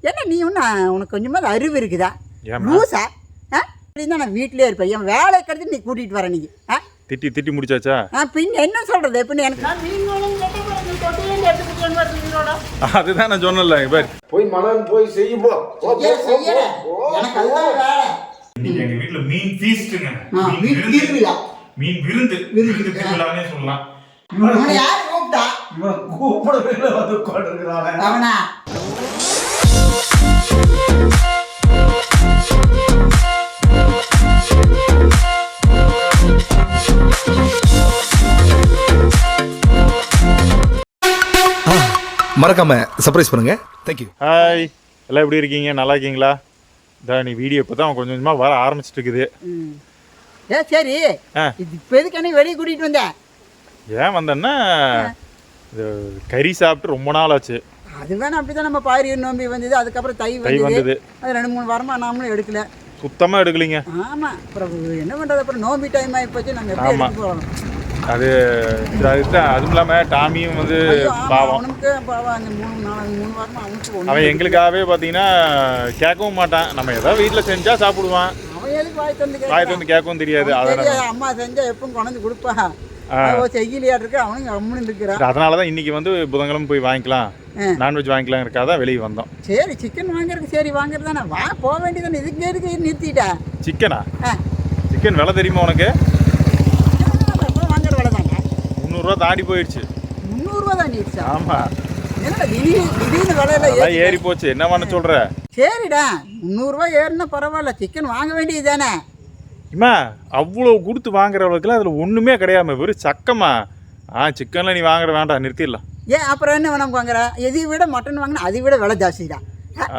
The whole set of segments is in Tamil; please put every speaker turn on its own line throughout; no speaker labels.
என்ன நீ ஒன்றும் உனக்கு கொஞ்சமாக அறிவு இருக்குதா? லூசா? நான் வீட்டிலே இருப்பேன். என் வேலை கடத்தி நீ கூட்டிகிட்டு வர நீ
திட்டி முடிச்சாச்சா?
பின் என்ன சொல்றது? பின் எனக்கு
அதுதான் நான் சொன்னல.
போய் மலன் போய் செய்யும்போ
எனக்கு அதுதான் வேலை.
இன்னைக்கு எங்க வீட்ல மீன் ஃபீஸ்ட்ங்க. மீன் விருந்து திருவிழானே சொல்லலாம்.
இவனை யார் கூப்பிட்டா?
இவன் கூப்பிடவே வந்து உட்கார்ந்துருக்கானே
அவனா?
மறக்காம சர்ப்ரைஸ் பண்ணுங்க. தேங்க்யூ.
ஹாய், எல்லாம் எப்படி இருக்கீங்க? நல்லா இருக்கீங்களா? நீ வீடியோ இப்போ தான் கொஞ்சம் கொஞ்சமாக வர ஆரம்பிச்சிட்டு இருக்குது.
சரி, இது இப்போ எதுக்கு என்ன வெளியே கூட்டிகிட்டு வந்தேன்?
ஏன் வந்தேன்னா கறி சாப்பிட்டு ரொம்ப நாள் ஆச்சு.
அது வேணா அப்படிதான். நம்ம பாரி நோம்பி வந்தது, அதுக்கப்புறம் தை வந்தது. அது 2-3 வாரமாக நாமளும் எடுக்கல.
சுத்தமாக எடுக்கலிங்க.
ஆமாம், அப்புறம் என்ன பண்ணுறது? அப்புறம் நோம்பி டைம் ஆகி போச்சு. நம்ம எப்படி எடுத்து போகலாம்?
அது அதுவும் இல்லாமல் டாமியும் வந்து பாவம்.
அவனுக்கு பாவம். அந்த 3 வாரமாக அவனுக்கு
அவன் எங்களுக்காகவே பார்த்தீங்கன்னா கேட்கவும் மாட்டான். நம்ம ஏதாவது வீட்டில் செஞ்சால் சாப்பிடுவான்.
அவன் எதுக்கு
வாய் தந்து கேட்கவும் தெரியாது.
அம்மா செஞ்சா எப்பவும் கொண்டு கொடுப்பா. செய்யலையா இருக்கு, அவனுக்கு அம்மனு இருக்கிறான்.
அதனால தான் இன்னைக்கு வந்து புதன்கிழமை போய் வாங்கிக்கலாம், நான்வெஜ் வாங்கிக்கலாம் இருக்காதான் தான் வெளியே வந்தோம்.
சரி, சிக்கன் வாங்குறதுக்கு சரி வாங்குறது தானே, வா போக வேண்டியதானே. இதுக்கு எதுக்கு நிறுத்திட்டா?
சிக்கனா? சிக்கன் விலை தெரியுமா உனக்கு?
வாங்குற விலை தானே
300 ரூபா தாண்டி போயிடுச்சு.
300 ரூபா தாண்டிடுச்சா?
ஆமாம்.
என்னடா திடீர்னு விலையில
ஏறி போச்சு. என்ன பண்ண சொல்ற?
சரிடா, 300 ரூபா ஏறினா பரவாயில்ல, சிக்கன் வாங்க வேண்டியது தானே.
இம்மா அவ்வளோ கொடுத்து வாங்குற அளவுக்குலாம் அதில் ஒன்றுமே கிடையாம வெறும் சக்கமா. சிக்கனில் நீ வாங்குற வேண்டாம், நிறுத்திடலாம்.
ஏன் அப்புறம் என்ன வேணாம் வாங்குற? எதை விட மட்டன் வாங்கினா அதை விட விலை ஜாஸ்தி தான்.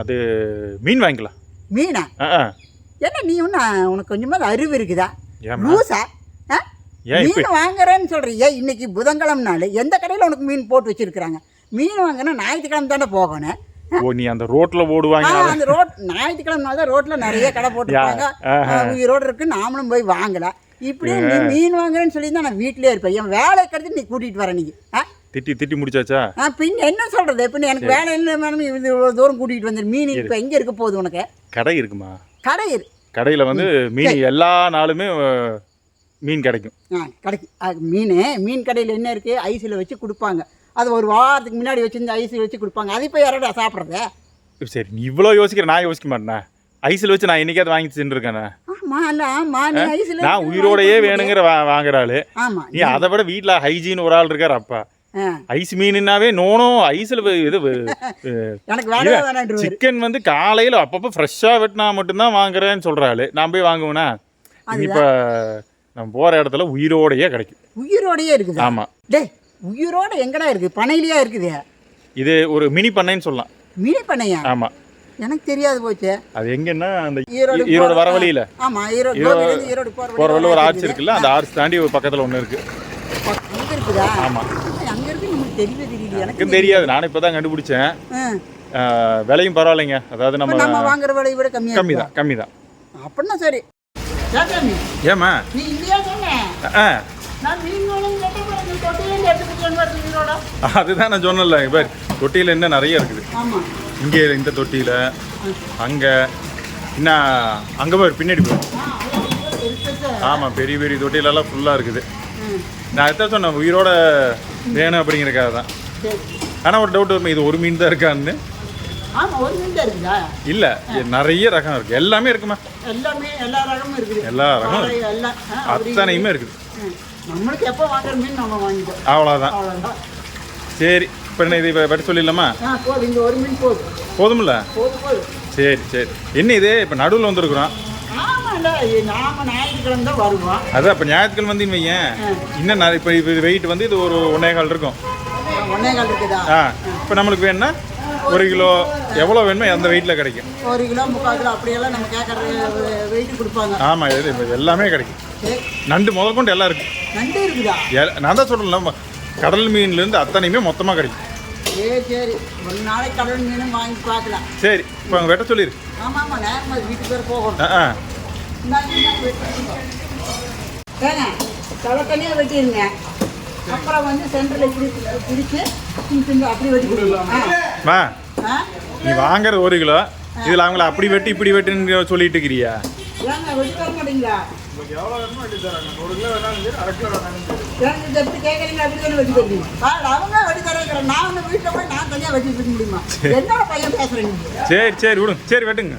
அது மீன் வாங்கிக்கலாம்.
மீனா? என்ன நீ ஒன்றும் உனக்கு கொஞ்சமாக அறிவு இருக்குதா? லூசா? மீன் வாங்குறேன்னு சொல்றியா? இன்னைக்கு புதன்கிழமை நாள் எந்த கடையில் உனக்கு மீன் போட்டு வச்சிருக்கிறாங்க? மீன் வாங்கினா ஞாயிற்றுக்கிழமை தானே போகணும்.
ஓ, நீ அந்த ரோட்ல போடுவாங்க.
அந்த ஞாயிற்றுக்கிழமை தான் ரோட்ல நிறைய கடை போட்டுருப்பாங்க. ரோடு இருக்கு, நாமளும் போய் வாங்கலாம். இப்படியே நீ மீன் வாங்குறேன்னு சொல்லி தான் நான் வீட்டிலே இருப்பேன். என் வேலை கடத்தி நீ கூட்டிட்டு வர நீ
திட்டி முடிச்சாச்சா?
பின் என்ன சொல்றது? பின் எனக்கு வேலை இல்லை மேடம், இவ்வளோ தூரம் கூட்டிகிட்டு வந்து. மீன் இப்போ எங்கே இருக்க போகுது உனக்கு?
கடை இருக்குமா?
கடை இருக்கு.
கடையில் வந்து மீன் எல்லா நாளுமே மீன் கிடைக்கும்.
கிடைக்கும். மீன் கடையில் என்ன இருக்குது? ஐஸில் வச்சு கொடுப்பாங்க. அது ஒரு வாரத்துக்கு முன்னாடி வச்சுருந்து ஐஸில் வச்சு கொடுப்பாங்க. அது இப்போ யாரோட சாப்பிட்றது?
சரி, நீ இவ்வளோ யோசிக்கிற, நான் யோசிக்க மாட்டேனா? ஐஸில் வச்சு நான் என்னைக்காவது வாங்கி தின்னுருக்கேன்.
நான்
உயிரோடையே வேணுங்கிற வாங்குறாள். ஆமாம், நீ அதை விட வீட்டில் ஹைஜீன் ஒரு ஆள் இருக்கார். அப்பா ஐஸ் மீனுன்னாவே நோனும் ஐஸில் இது சிக்கன் வந்து காலையில் அப்பப்போ ஃப்ரெஷ்ஷாக வெட்டினா மட்டும்தான் வாங்குறேன்னு சொல்கிறாள். நான் போய் வாங்குவேனா? இப்போ நம்ம போகிற இடத்துல உயிரோடையே கிடைக்கும்.
உயிரோடையே இருக்குது?
ஆமாம்.
உயிரோட எங்கடா இருக்குது? பண்ணையிலையா இருக்குது?
இது ஒரு மினி பண்ணைன்னு சொல்லலாம்.
மினி பண்ணையா?
ஆமாம்.
எனக்கு தெரியாது போச்சு.
அது எங்கன்னா அந்த ஈரோடு வர வழியில்.
ஆமாம், ஈரோடு
போகிற வழியில் ஒரு ஆர்ச் இருக்குல்ல, அந்த ஆர்ச் தாண்டி ஒரு பக்கத்தில் ஒன்று இருக்குது.
அங்கே இருக்குதா?
ஆமாம்.
அங்கே இருக்கு. நமக்கு தெரியல.
எனக்கும் தெரியாது, நானும் இப்போ தான் கண்டுபிடிச்சேன். விலையும் பரவாயில்லைங்க. அதாவது நம்ம
வாங்குற விலையை விட
கம்மி தான்.
அப்படின்னா சரி.
ஏமா
நீ இல்லையா சொன்ன?
அதுதான் நான் சொன்னல. இப்போ தொட்டியில் என்ன நிறைய இருக்குது. இங்கே இந்த தொட்டியில், அங்கே இன்னும் அங்கே போய் பின்னாடி போய். ஆமாம், பெரிய பெரிய தொட்டிலெல்லாம் ஃபுல்லாக இருக்குது. நான் எதாவது சொன்னேன் உயிரோட வேணும் அப்படிங்கிறக்காக தான். ஆனால் ஒரு டவுட் வரும், இது ஒரு மீன் தான் இருக்கான்னு. இல்லை, நிறைய ரகம் இருக்குது. எல்லாமே இருக்குமா?
எல்லா ரகமும் இருக்குது.
எல்லா ரகமும் அத்தனையுமே இருக்குது.
நம்மளுக்கு எப்போ வாங்குற மீன் நம்ம வாங்கிட்டோம்,
அவ்வளோதான். சரி, இப்போ என்ன இது வெட்ட சொல்லிடலாமா?
இந்த ஒரு மீன்
போதுமில்ல? சரி. என்ன இது இப்போ நடுவில் வந்துருக்குறோம்?
ஞாயிற்றுக்கிழமை தான் வருவோம்.
அதான் இப்போ ஞாயிற்றுக்கிழமை வந்து வையன். இன்னும் நான் இப்போ இது வெயிட் வந்து இது ஒரு 1.25 இருக்கும்.
1.25 இருக்குதா?
இப்போ நம்மளுக்கு வேணும்னா 1 கிலோ எவ்வளோ வேணுமோ அந்த வெயிட்டில் கிடைக்கும்.
1 கிலோ 3/4 கிலோ அப்படியெல்லாம் நம்ம கேட்குற வெயிட் கொடுப்பாங்க.
ஆமாம், இது எல்லாமே கிடைக்கும். நண்டு முதல் கொண்டு எல்லாம் இருக்குது.
நண்டு இருக்குதா?
நான் தான் சொல்கிறேன்ல, கடல் மீன்லேருந்து அத்தனையுமே மொத்தமாக கிடைக்கும்.
சரி, ஒரு நாளைக்கு கடல் மீனும் வாங்கி பார்க்கலாம்.
சரி, இப்போ அங்கே வெட்ட சொல்லிடு.
ஆமாம், நேரமாக வீட்டுக்கு பேர் போகணும். தனியாக வெட்டிடுங்க. அப்புறம் வந்து சென்டரில் இப்படி பிடிச்சி அப்படி வெட்டி கொடுக்கலாம்.
நீ வாங்குறது 1 கிலோ இதில் அவங்கள அப்படி வெட்டி இப்படி வெட்டுன்னு சொல்லிட்டு இருக்கிறியா?
ஏங்க வெட்டி தர மாட்டீங்களா?
எவ்வளோ வேணுமோ வெட்டி தராங்க. 1 கிலோ வேணாலும் சரி 1/2 கிலோ வேணாலும் சரி.
ஏங்க எப்படி கேட்குறீங்க அப்படி தானே வெட்டி தருவீங்க? அவங்க வெட்டி தரேங்கிறேன். நான் வந்து வீட்டில் போய் நான் தனியாக வெட்டி தர முடியுமா? என்னோட பையன் பேசுகிறேங்க.
சரி சரி விடுங்க, சரி வெட்டுங்க.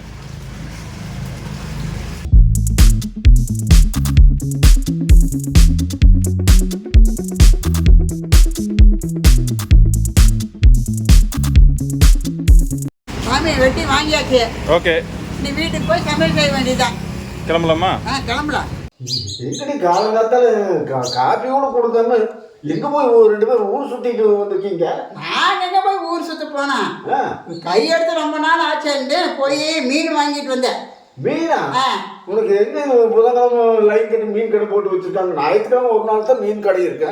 சாமி வெட்டி வாங்கியாச்சு.
ஓகே,
நீ வீட்டுக்கு போய் சமையல் செய்ய வேண்டியதுதான்.
கிளம்பலாமா?
கிளம்பலாம்.
எங்கடி காலங்காத்தால காப்பி கூட கொடுக்காம எங்க போய் 2 பேரும் ஊர் சுத்திட்டு வந்திருக்கீங்க?
நான் எங்க போய் ஊர் சுத்த போனேன். கையெடுத்து ரொம்ப நாள் ஆச்சுன்னு போய் மீன் வாங்கிட்டு வந்தேன்.
மீனா? உனக்கு எங்க புதன்கிழமை லைன் கட்டி மீன் கடை போட்டு வச்சிருக்காங்க? ஞாயிற்றுக்கிழமை ஒரு நாள் தான் மீன் கடை இருக்க.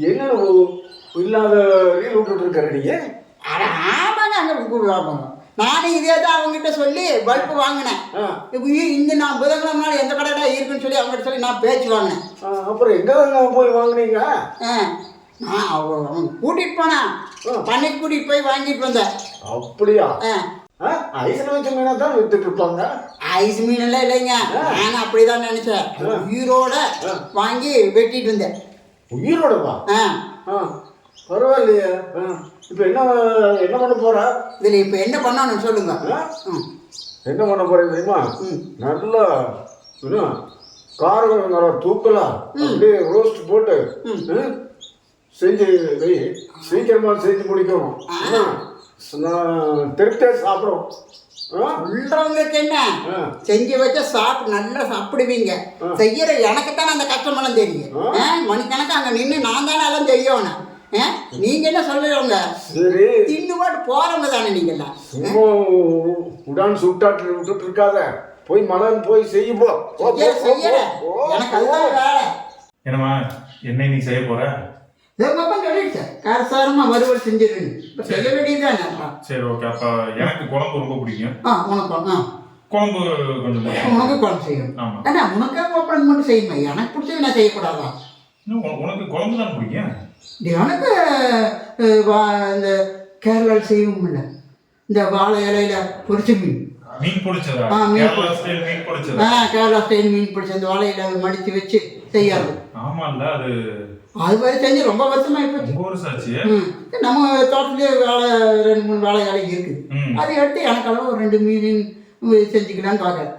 என்னன்னு இல்லாத ரீல் விட்டுட்டு இருக்க நீங்க?
ஆமாங்க, அங்கே நானும் இதே தான் அவங்ககிட்ட சொல்லி பல்பு வாங்கினேன். இந்த நான் புதன்கிழமை நாள் எந்த கடைடா இருக்குன்னு சொல்லி அவங்ககிட்ட சொல்லி நான் பேச்சு வாங்கினேன்.
அப்புறம் எங்க போய் வாங்கினீங்க?
நான் அவங்க கூட்டிகிட்டு போனேன், பண்ணைக்கு கூட்டிகிட்டு போய் வாங்கிட்டு வந்தேன்.
அப்படியா? ஐஸ்ல வச்ச மீனா தான் வித்துட்டு இருப்பாங்க.
ஐஸ் மீனெல்லாம் இல்லைங்க, நான் அப்படிதான் நினைச்சேன். உயிரோட வாங்கி வெட்டிட்டு வந்தேன்.
உயிரோடவா? பரவாயில்லையே. இப்போ என்ன பண்ண போற?
இதில் இப்போ என்ன பண்ணணும் சொல்லுங்க.
என்ன பண்ண போறேன் தெரியுமா? நல்லா காரம் நல்லா தூக்கலாம், அப்படியே ரோஸ்ட் போட்டு செஞ்சு சீக்கிரமா செஞ்சு முடிக்கணும். திருப்தியா சாப்பிடும்.
சொல்றவங்களுக்கு என்ன, செஞ்சு வச்சா சாப்பிட்டு நல்லா சாப்பிடுவீங்க. செய்யற எனக்கு தானே அந்த கஷ்டமெல்லாம் தெரியும். மணிக்கணக்கு அங்கே நின்று நான் தானே எல்லாம் செய்யணும். நீங்க என்ன சொல்லுறவங்க?
சரி,
தின்னு பாட்டு போறவங்க தானே நீங்கெல்லாம்.
உடான் சுட்டாட்டு விட்டுட்டு இருக்காத, போய் மலன் போய் செய்யுப்போ.
எனக்கு அதுதான் வேலை.
என்னம்மா, என்ன நீ செய்ய போற?
சொல்லிடுச்சேன், காரசாரமா வறுவல் செஞ்சிருக்கீங்க. இப்போ செய்ய வேண்டியதுதான்.
சரி ஓகே. அப்போ எனக்கு குழம்பு ரொம்ப பிடிக்கும்.
உனக்கு
குழம்பு கொஞ்சம்
உனக்கு குழம்பு செய்யணும். ஏன்னா உனக்கே குழம்பு மட்டும் செய்யுமா? எனக்கு பிடிச்சது நான் செய்யக்கூடாதா?
உனக்கு குழம்பு தான் பிடிக்கும்.
எனக்கு இந்த கேரளாவில் செய்வோம்ல, இந்த வாழை இலையில பொரிச்ச மீன்.
மீன் பொரிச்சதா?
கேரளா ஸ்டைல் மீன் பொரிச்ச அந்த வாழை இலை மடித்து வச்சு செய்யாது.
ஆமால்ல,
அது மாதிரி செஞ்சு ரொம்ப வருஷமா
போச்சு.
நம்ம தோட்டத்திலே வாழை 2-3 வாழை இலை இருக்குது. அதை எடுத்து எனக்கு அளவு 2 மீன் செஞ்சுக்கலான்னு பார்க்குறேன்.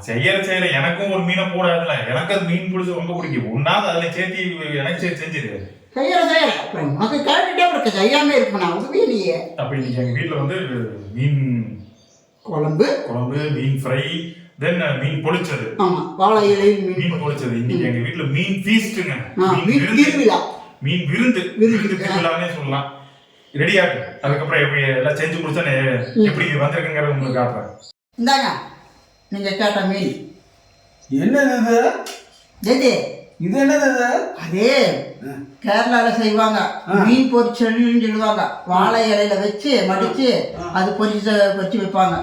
செய்யற எனக்கும் ஒரு மீனை போடாதுல. எனக்கு அது மீன் பிடிச்சி ரொம்ப பிடிக்கும். ஒன்னாவது அதுல சேர்த்து எனக்கு செஞ்சிரு.
செய்யறேன் உனக்கு கேட்டுட்டே இருக்க, செய்யாம இருப்பேன் உதவி இல்லையே.
அப்ப இன்னைக்கு எங்க வீட்டுல வந்து மீன்
குழம்பு,
மீன் ஃப்ரை, தென் மீன் பொரிச்சது.
ஆமா, வாழை இலையில்
மீன் பொரிச்சது. இன்னைக்கு எங்க வீட்டுல மீன் ஃபீஸ்ட்ங்க. மீன் விருந்து திருவிழானே சொல்லலாம். ரெடி ஆகு. அதுக்கப்புறம் எப்படி எல்லாம் செஞ்சு முடிச்சா எப்படி வந்திருக்குங்கிறத உங்களுக்கு காட்டுறேன்.
இந்தாங்க நீங்க கேட்ட மீன்.
என்னது
இது?
இது என்னது?
அதே கேரளால செய்வாங்க, மீன் பொரிச்சல்னு சொல்லுவாங்க. வாழை இலையில வச்சு மடிச்சு அது பொரிச்சு வைப்பாங்க.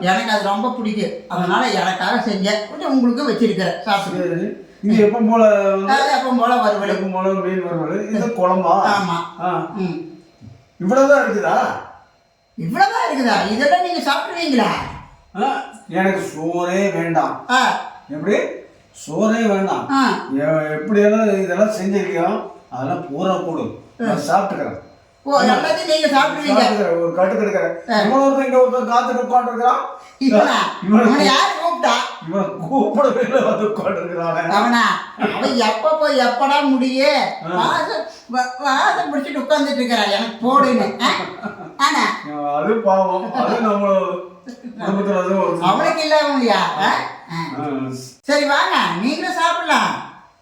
எனக்கு அது ரொம்ப பிடிக்கும், அதனால எனக்காக செஞ்சேன். கொஞ்சம் உங்களுக்கு வச்சிருக்கிறேன், சாப்பிட்டு.
இது எப்போ போல
வறுவல்,
எப்போ போல மீன் வறுவல். இது குழம்பா?
ஆமா.
இவ்வளவுதான் இருக்குதா?
இவ்வளவுதான் இருக்குதா? இதெல்லாம் நீங்க சாப்பிடுவீங்களா?
எனக்கு சோறே வேண்டாம். எப்படி? சோறே வேண்டாம். எப்படியெல்லாம் இதெல்லாம் செஞ்சிருக்கியோ அதெல்லாம் பூரா போடு, நான் சாப்பிட்டுக்கிறேன்.
எல்லாத்தையும் நீங்க சாப்பிடுவீங்க.
ஒரு கட்டு கெடுக்கிறேன். இங்க ஒருத்தர் காத்துட்டு உட்காந்துருக்கிறான்.
இவனை யாரு கூப்பிட்டா?
இவனை கூப்பிடவே இல்லை, வந்து உட்காந்துருக்கிறான்.
அவன் எப்ப போய் எப்படா முடியே வாசம் பிடிச்சிட்டு உட்காந்துட்டு இருக்கிறான் எனக்கு போடுன்னு. ஆனா
அது பாவம், அது நம்ம
அவனுக்கு இல்லாம இல்லையா? சரி வாங்க, நீங்களும் சாப்பிடலாம்.